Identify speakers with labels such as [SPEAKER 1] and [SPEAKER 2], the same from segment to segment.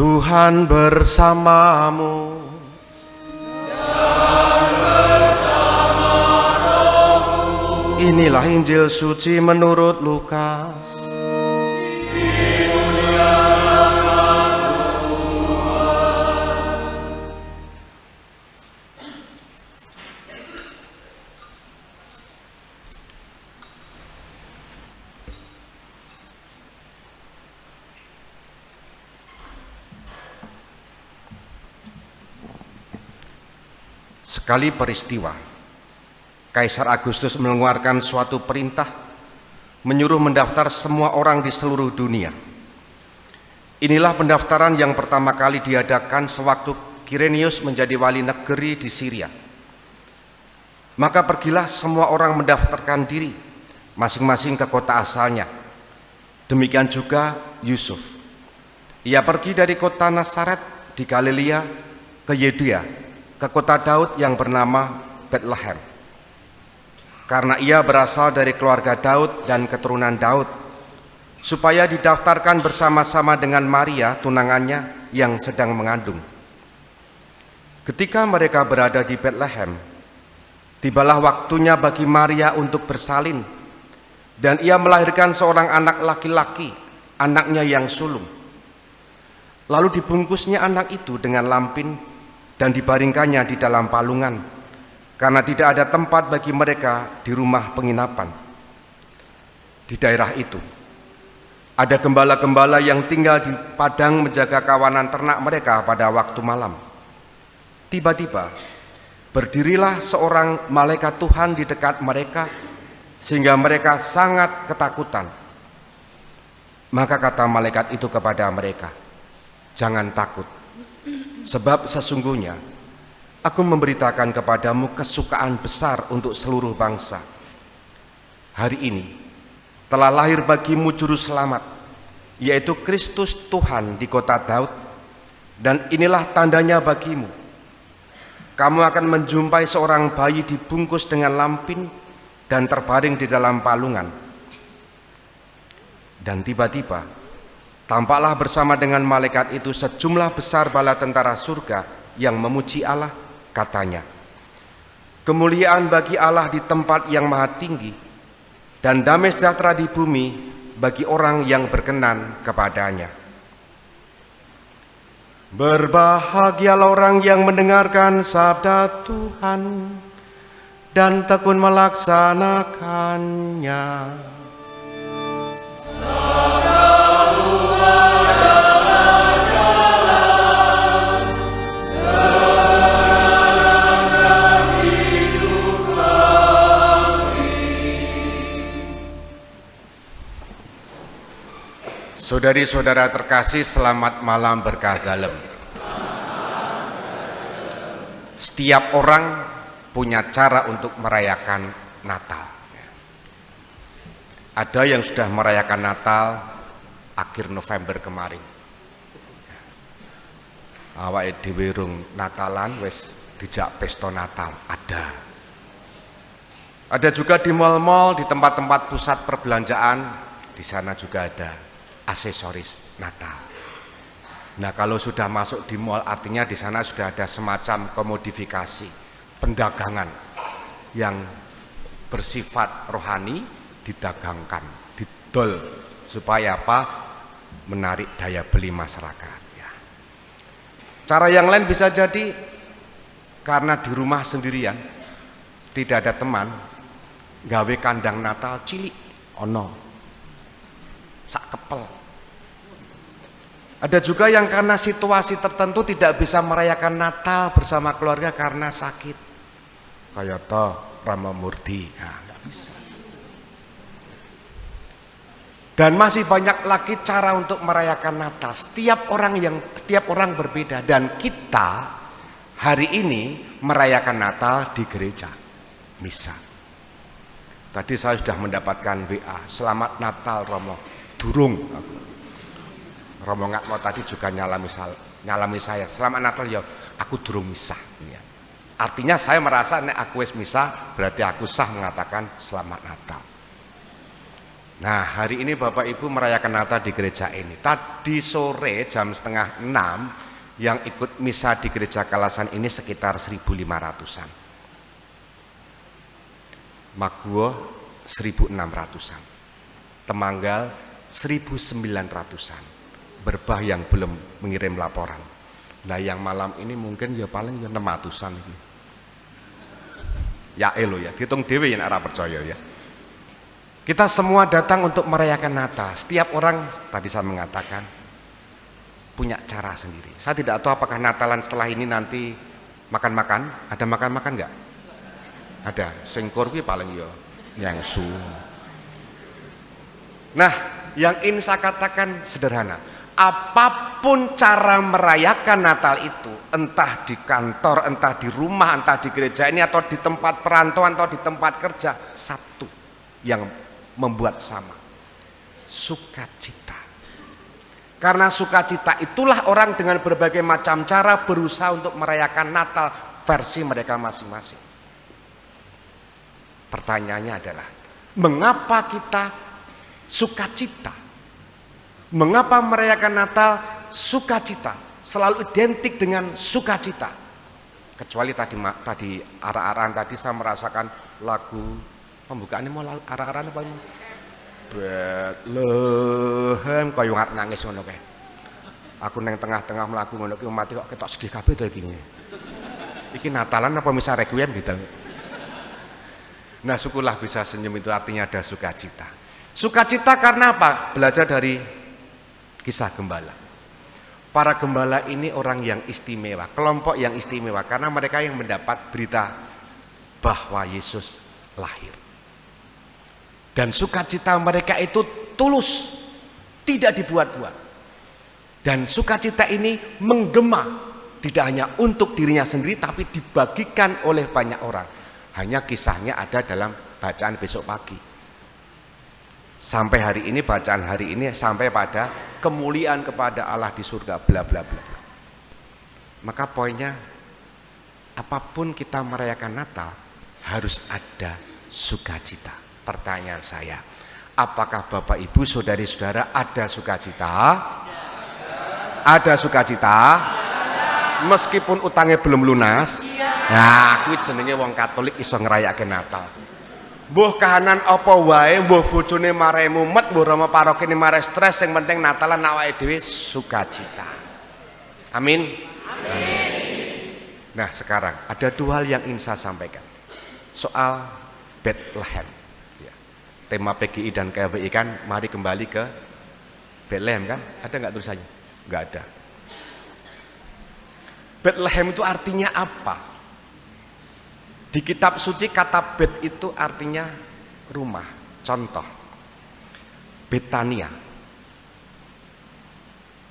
[SPEAKER 1] Tuhan bersamamu. Inilah Injil suci menurut Lukas. Sekali peristiwa, Kaisar Agustus mengeluarkan suatu perintah menyuruh mendaftar semua orang di seluruh dunia. Inilah pendaftaran yang pertama kali diadakan sewaktu Quirinius menjadi wali negeri di Syria. Maka pergilah semua orang mendaftarkan diri masing-masing ke kota asalnya. Demikian juga Yusuf. Ia pergi dari kota Nazaret di Galilea ke Yudea, ke kota Daud yang bernama Bethlehem. Karena ia berasal dari keluarga Daud dan keturunan Daud, supaya didaftarkan bersama-sama dengan Maria tunangannya yang sedang mengandung. Ketika mereka berada di Bethlehem, tibalah waktunya bagi Maria untuk bersalin, dan ia melahirkan seorang anak laki-laki, anaknya yang sulung. Lalu dibungkusnya anak itu dengan lampin dan dibaringkannya di dalam palungan, karena tidak ada tempat bagi mereka di rumah penginapan. Di daerah itu ada gembala-gembala yang tinggal di padang menjaga kawanan ternak mereka pada waktu malam. Tiba-tiba berdirilah seorang malaikat Tuhan di dekat mereka, sehingga mereka sangat ketakutan. Maka kata malaikat itu kepada mereka, "Jangan takut, sebab sesungguhnya aku memberitakan kepadamu kesukaan besar untuk seluruh bangsa. Hari ini telah lahir bagimu juru selamat, yaitu Kristus Tuhan di kota Daud, dan inilah tandanya bagimu. Kamu akan menjumpai seorang bayi dibungkus dengan lampin dan terbaring di dalam palungan." Dan tiba-tiba tampaklah bersama dengan malaikat itu sejumlah besar bala tentara surga yang memuji Allah, katanya, "Kemuliaan bagi Allah di tempat yang maha tinggi, dan damai sejahtera di bumi bagi orang yang berkenan kepadanya." Berbahagialah orang yang mendengarkan sabda Tuhan dan tekun melaksanakannya. Saudari-saudara terkasih, selamat malam berkah dalem. Setiap orang punya cara untuk merayakan Natal. Ada yang sudah merayakan Natal akhir November kemarin. Awake dhewe rung Natalan wis dijak pesta Natal, ada. Ada juga di mal-mal, di tempat-tempat pusat perbelanjaan, di sana juga ada aksesoris Natal. Nah, kalau sudah masuk di mal, artinya di sana sudah ada semacam komodifikasi pendagangan yang bersifat rohani didagangkan, didol, supaya apa? Menarik daya beli masyarakat. Ya. Cara yang lain bisa jadi karena di rumah sendirian, tidak ada teman, gawe kandang Natal cilik, ono sak kepel. Ada juga yang karena situasi tertentu tidak bisa merayakan Natal bersama keluarga karena sakit. Kayak toh Rama Murdi, nah, nggak bisa. Dan masih banyak lagi cara untuk merayakan Natal. Setiap orang berbeda, dan kita hari ini merayakan Natal di gereja, misa. Tadi saya sudah mendapatkan WA, "Selamat Natal Romo." Durung. Romo nggak mau tadi juga nyalami saya, "Selamat Natal ya, aku durung misa." Ya. Artinya saya merasa nek aku wis misa berarti aku sah mengatakan selamat Natal. Nah, hari ini Bapak Ibu merayakan Natal di gereja ini. Tadi sore jam 5:30 yang ikut misa di gereja Kalasan ini sekitar 1.500-an. Maguwo 1.600-an. Temanggal 1.900-an. Berbah yang belum mengirim laporan. Nah, yang malam ini mungkin ya paling ya 600-an ini. Ya elo ya, dihitung dewe yang arah percaya ya. Kita semua datang untuk merayakan Natal. Setiap orang, tadi saya mengatakan, punya cara sendiri. Saya tidak tahu apakah Natalan setelah ini nanti makan-makan. Ada makan-makan enggak? Ada. Singkur kuwi paling ya nyangsu. Nah, yang ingin saya katakan sederhana. Apapun cara merayakan Natal itu, entah di kantor, entah di rumah, entah di gereja ini, atau di tempat perantauan, atau di tempat kerja, satu yang membuat sama, sukacita. Karena sukacita itulah orang dengan berbagai macam cara berusaha untuk merayakan Natal versi mereka masing-masing. Pertanyaannya adalah, mengapa kita sukacita? Mengapa merayakan Natal sukacita? Selalu identik dengan sukacita. Kecuali tadi arah-arahan tadi saya merasakan lagu pembukaan ini mau arah-arahan apa ini? Bethlehem kaya nangis ngono kae. Aku neng tengah-tengah mlaku ngono ki mati kok ketok sedih kabeh to iki. Iki Natalan apa misa requiem gitu. Nah, syukurlah bisa senyum itu artinya ada sukacita. Sukacita karena apa? Belajar dari kisah gembala. Para gembala ini orang yang istimewa, kelompok yang istimewa karena mereka yang mendapat berita bahwa Yesus lahir. Dan sukacita mereka itu tulus, tidak dibuat-buat. Dan sukacita ini menggema, tidak hanya untuk dirinya sendiri tapi dibagikan oleh banyak orang. Hanya kisahnya ada dalam bacaan besok pagi. Sampai hari ini, bacaan hari ini sampai pada kemuliaan kepada Allah di surga, bla bla bla. Maka poinnya, apapun kita merayakan Natal harus ada sukacita. Pertanyaan saya, apakah Bapak Ibu saudari-saudara ada sukacita? Ada sukacita? Meskipun utangnya belum lunas? Nah, kuwi jenenge wong Katolik iso ngrayakake Natal. Mbuh kahanan apa wae, mbuh bojone marahe mumet, mbuh rama parokine marahe stres, yang penting Natalan awake dhewe sukacita. Amin. Amin. Nah, sekarang ada dua hal yang ingin saya sampaikan. Soal Bethlehem. Ya. Tema PGI dan KWI kan mari kembali ke Bethlehem kan? Ada nggak tulisannya? Nggak ada. Bethlehem itu artinya apa? Di kitab suci kata Bet itu artinya rumah. Contoh, Betania,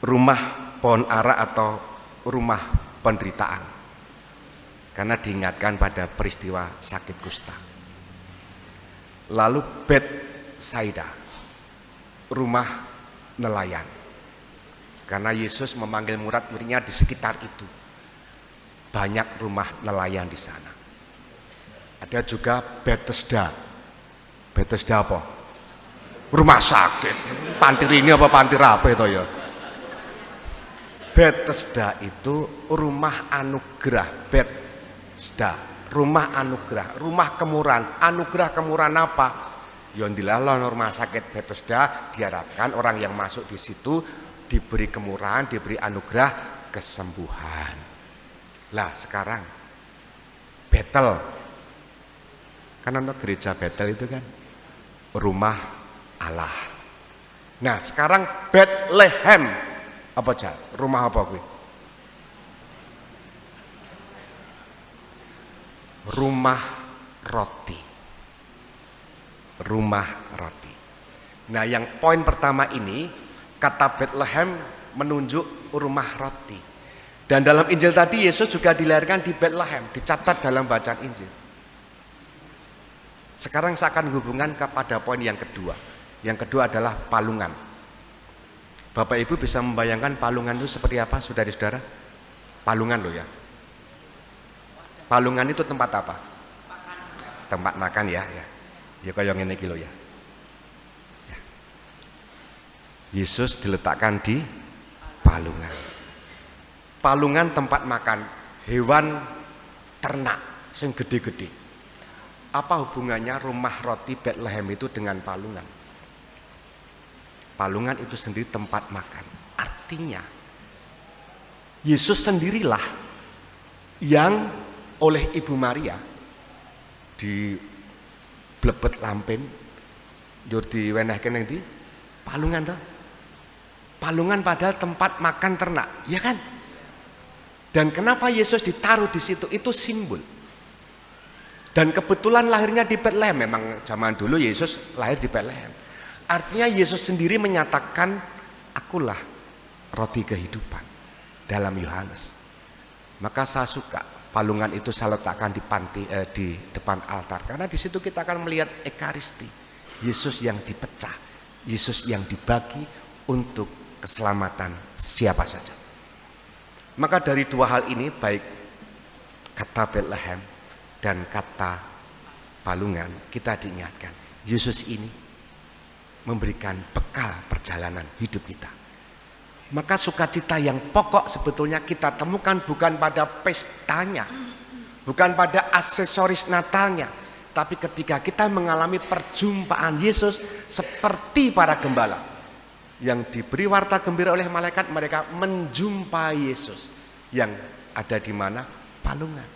[SPEAKER 1] rumah pohon ara atau rumah penderitaan, karena diingatkan pada peristiwa sakit kusta. Lalu Betsaida, rumah nelayan, karena Yesus memanggil murid-muridnya di sekitar itu. Banyak rumah nelayan di sana. Ada juga Bethesda. Bethesda apa? Rumah sakit. Pantir ini apa pantir apa itu ya? Bethesda itu rumah anugerah. Bethesda, rumah anugerah, rumah kemurahan. Anugerah kemurahan apa? Yang dilalah rumah sakit Bethesda diharapkan orang yang masuk di situ diberi kemurahan, diberi anugerah kesembuhan. Lah sekarang Bethel, karena gereja Bethel itu kan rumah Allah. Nah sekarang Bethlehem apa aja? Rumah apa gue? Rumah roti. Rumah roti. Nah yang poin pertama ini, kata Bethlehem menunjuk rumah roti. Dan dalam Injil tadi Yesus juga dilahirkan di Bethlehem, dicatat dalam bacaan Injil. Sekarang saya akan hubungkan kepada poin yang kedua. Yang kedua adalah palungan. Bapak Ibu bisa membayangkan palungan itu seperti apa, saudara-saudara? Palungan loh ya. Palungan itu tempat apa? Tempat makan ya. Ya kayak ngene iki lho ya. Yesus diletakkan di palungan. Palungan tempat makan hewan ternak yang gede-gede. Apa hubungannya rumah roti Bethlehem itu dengan palungan? Palungan itu sendiri tempat makan. Artinya Yesus sendirilah yang oleh Ibu Maria di blebet lampen njur diwenehke ning ndi? Palungan toh. Palungan padahal tempat makan ternak, ya kan? Dan kenapa Yesus ditaruh di situ? Itu simbol. Dan kebetulan lahirnya di Bethlehem. Memang zaman dulu Yesus lahir di Bethlehem. Artinya Yesus sendiri menyatakan, akulah roti kehidupan dalam Yohanes. Maka saya suka palungan itu saya letakkan di depan altar, karena di situ kita akan melihat ekaristi, Yesus yang dipecah, Yesus yang dibagi untuk keselamatan siapa saja. Maka dari dua hal ini, baik kata Bethlehem dan kata palungan, kita diingatkan Yesus ini memberikan bekal perjalanan hidup kita. Maka sukacita yang pokok sebetulnya kita temukan bukan pada pestanya, bukan pada aksesoris Natalnya, tapi ketika kita mengalami perjumpaan Yesus seperti para gembala yang diberi warta gembira oleh malaikat, mereka menjumpai Yesus yang ada di mana? Palungan.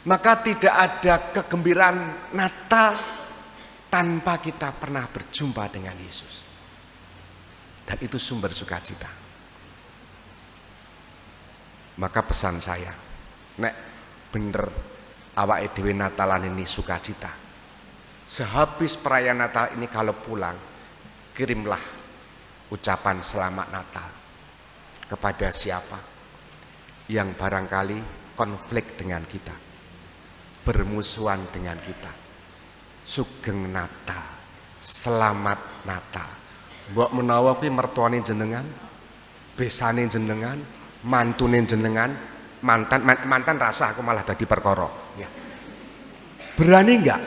[SPEAKER 1] Maka tidak ada kegembiraan Natal tanpa kita pernah berjumpa dengan Yesus. Dan itu sumber sukacita. Maka pesan saya, nek bener awake dhewe Natalan ini sukacita, sehabis perayaan Natal ini kalau pulang, kirimlah ucapan selamat Natal kepada siapa yang barangkali konflik dengan kita, bermusuhan dengan kita. Sugeng Natal, selamat Natal. Mbok menawa kuwi mertuane jenengan, besane jenengan, mantune jenengan, mantan rasa aku malah dadi perkara. Ya. Berani enggak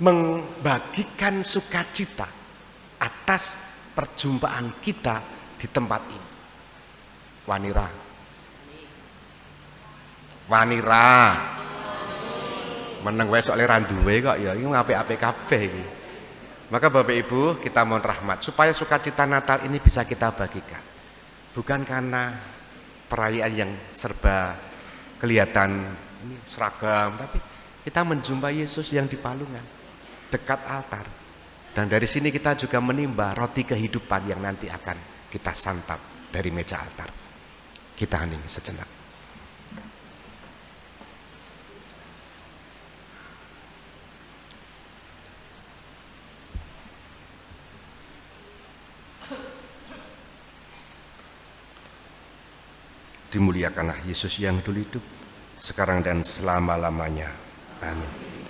[SPEAKER 1] membagikan sukacita atas perjumpaan kita di tempat ini? Wanira. Meneng wae sok le ra duwe kok ya, iki apik-apik kabeh iki. Maka Bapak Ibu, kita mohon rahmat supaya sukacita Natal ini bisa kita bagikan. Bukan karena perayaan yang serba kelihatan seragam, tapi kita menjumpai Yesus yang di palungan, dekat altar. Dan dari sini kita juga menimba roti kehidupan yang nanti akan kita santap dari meja altar. Kita hening sejenak. Dimuliakanlah Yesus yang dulu hidup, sekarang dan selama-lamanya. Amin.